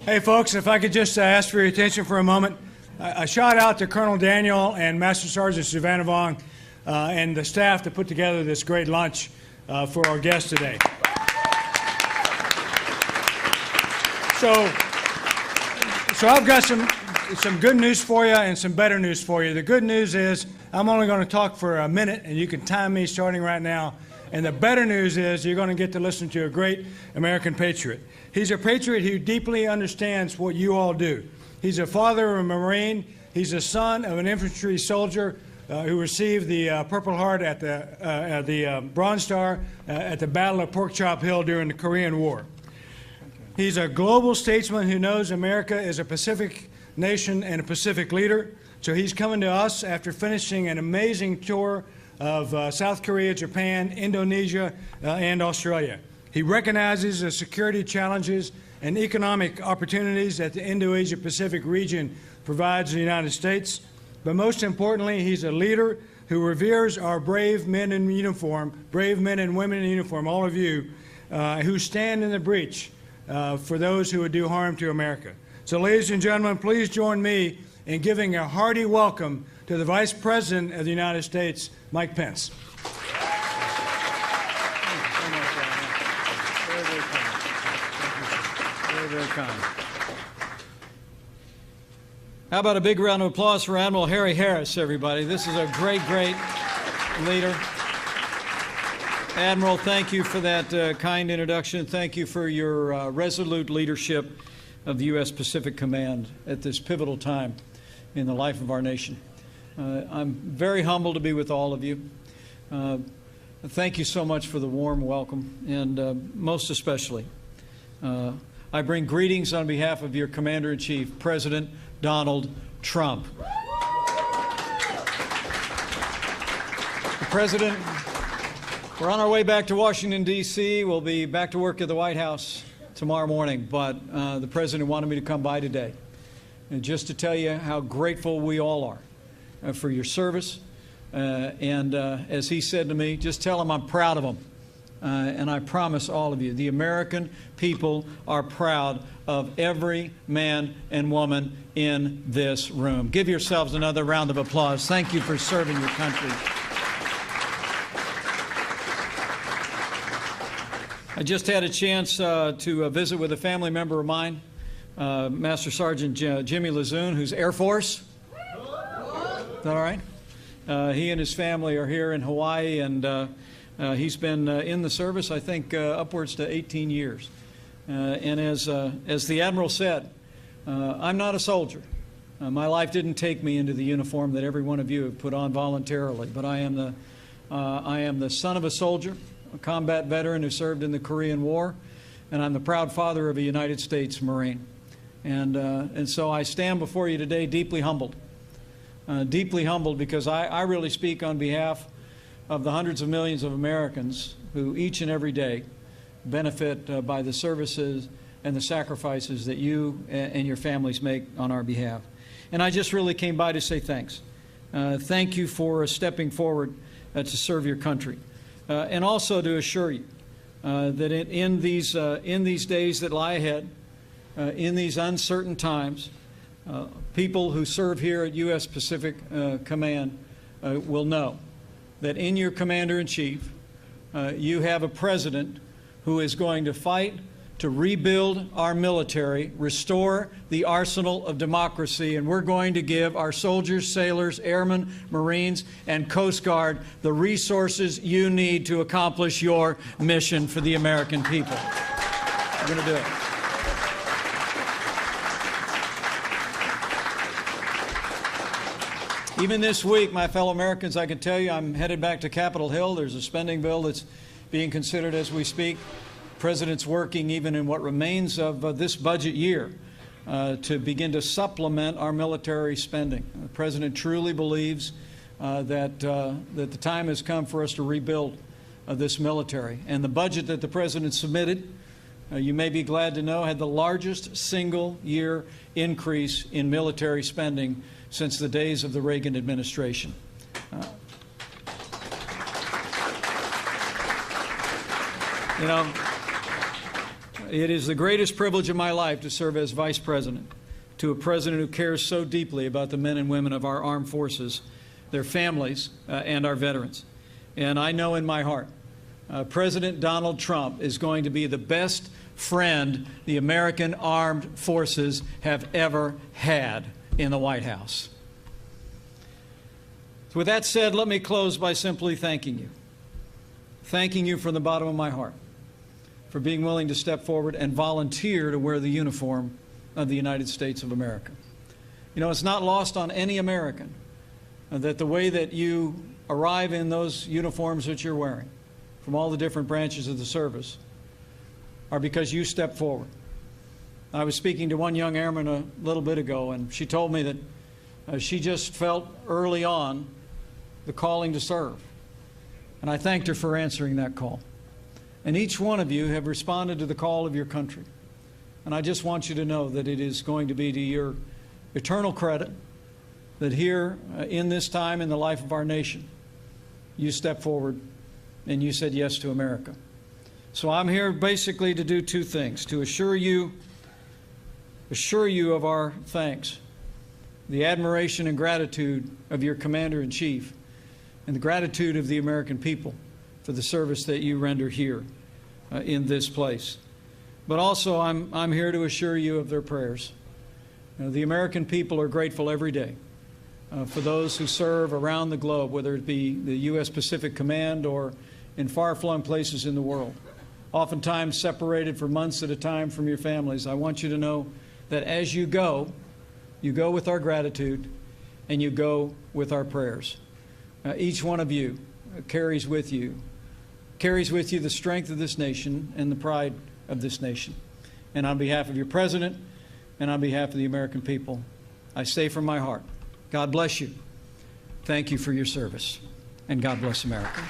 Hey, folks, if I could just ask for your attention for a moment. A shout out to Colonel Daniel and Master Sergeant Savannah Vaughn and the staff that put together this great lunch for our guests today. So I've got some good news for you and some better news for you. The good news is I'm only going to talk for a minute, and you can time me starting right now. And the better news is you're going to get to listen to a great American patriot. He's a patriot who deeply understands what you all do. He's a father of a Marine. He's a son of an infantry soldier who received the Purple Heart at the Bronze Star at the Battle of Pork Chop Hill during the Korean War. He's a global statesman who knows America is a Pacific nation and a Pacific leader. So he's coming to us after finishing an amazing tour of South Korea, Japan, Indonesia, and Australia. He recognizes the security challenges and economic opportunities that the Indo-Asia-Pacific region provides the United States. But most importantly, he's a leader who reveres our brave men in uniform, brave men and women in uniform, all of you, who stand in the breach for those who would do harm to America. So, ladies and gentlemen, please join me in giving a hearty welcome to the Vice President of the United States, Mike Pence. Very kind. How about a big round of applause for Admiral Harry Harris, everybody? This is a great, great leader. Admiral, thank you for that kind introduction. Thank you for your resolute leadership of the U.S. Pacific Command at this pivotal time in the life of our nation. I'm very humbled to be with all of you. Thank you so much for the warm welcome, and most especially, I bring greetings on behalf of your Commander-in-Chief, President Donald Trump. The President, we're on our way back to Washington, D.C. We'll be back to work at the White House tomorrow morning, but the President wanted me to come by today and just to tell you how grateful we all are for your service. And as he said to me, just tell him I'm proud of him. And I promise all of you, the American people are proud of every man and woman in this room. Give yourselves another round of applause. Thank you for serving your country. I just had a chance to visit with a family member of mine, Master Sergeant Jimmy Lazoon, who's Air Force. Is that all right? He and his family are here in Hawaii, and he's been in the service, I think, upwards to 18 years. And as the Admiral said, I'm not a soldier. My life didn't take me into the uniform that every one of you have put on voluntarily, but I am the son of a soldier, a combat veteran who served in the Korean War, and I'm the proud father of a United States Marine. And so I stand before you today deeply humbled because I really speak on behalf of the hundreds of millions of Americans who each and every day benefit by the services and the sacrifices that you and your families make on our behalf. And I just really came by to say thanks. Thank you for stepping forward to serve your country. And also to assure you that in these days that lie ahead, in these uncertain times, people who serve here at U.S. Pacific Command will know that in your Commander-in-Chief, you have a president who is going to fight to rebuild our military, restore the arsenal of democracy, and we're going to give our soldiers, sailors, airmen, Marines, and Coast Guard the resources you need to accomplish your mission for the American people. We're going to do it. Even this week, my fellow Americans, I can tell you I'm headed back to Capitol Hill. There's a spending bill that's being considered as we speak. The President's working even in what remains of this budget year to begin to supplement our military spending. The President truly believes that the time has come for us to rebuild this military. And the budget that the President submitted, you may be glad to know, had the largest single-year increase in military spending since the days of the Reagan administration. You know, It is the greatest privilege of my life to serve as Vice President to a President who cares so deeply about the men and women of our armed forces, their families, and our veterans. And I know in my heart, President Donald Trump is going to be the best friend the American armed forces have ever had in the White House. So with that said, let me close by simply thanking you. Thanking you from the bottom of my heart for being willing to step forward and volunteer to wear the uniform of the United States of America. You know, it's not lost on any American that the way that you arrive in those uniforms that you're wearing from all the different branches of the service are because you stepped forward. I was speaking to one young airman a little bit ago, and she told me that she just felt early on the calling to serve. And I thanked her for answering that call. And each one of you have responded to the call of your country. And I just want you to know that it is going to be to your eternal credit that here in this time in the life of our nation, you stepped forward and you said yes to America. So I'm here basically to do two things: to assure you of our thanks, the admiration and gratitude of your Commander-in-Chief, and the gratitude of the American people for the service that you render here in this place. But also I'm here to assure you of their prayers. The American people are grateful every day for those who serve around the globe, whether it be the U.S. Pacific Command or in far-flung places in the world, oftentimes separated for months at a time from your families. I want you to know that as you go with our gratitude and you go with our prayers. Each one of you carries with you the strength of this nation and the pride of this nation. And on behalf of your President and on behalf of the American people, I say from my heart, God bless you. Thank you for your service. And God bless America.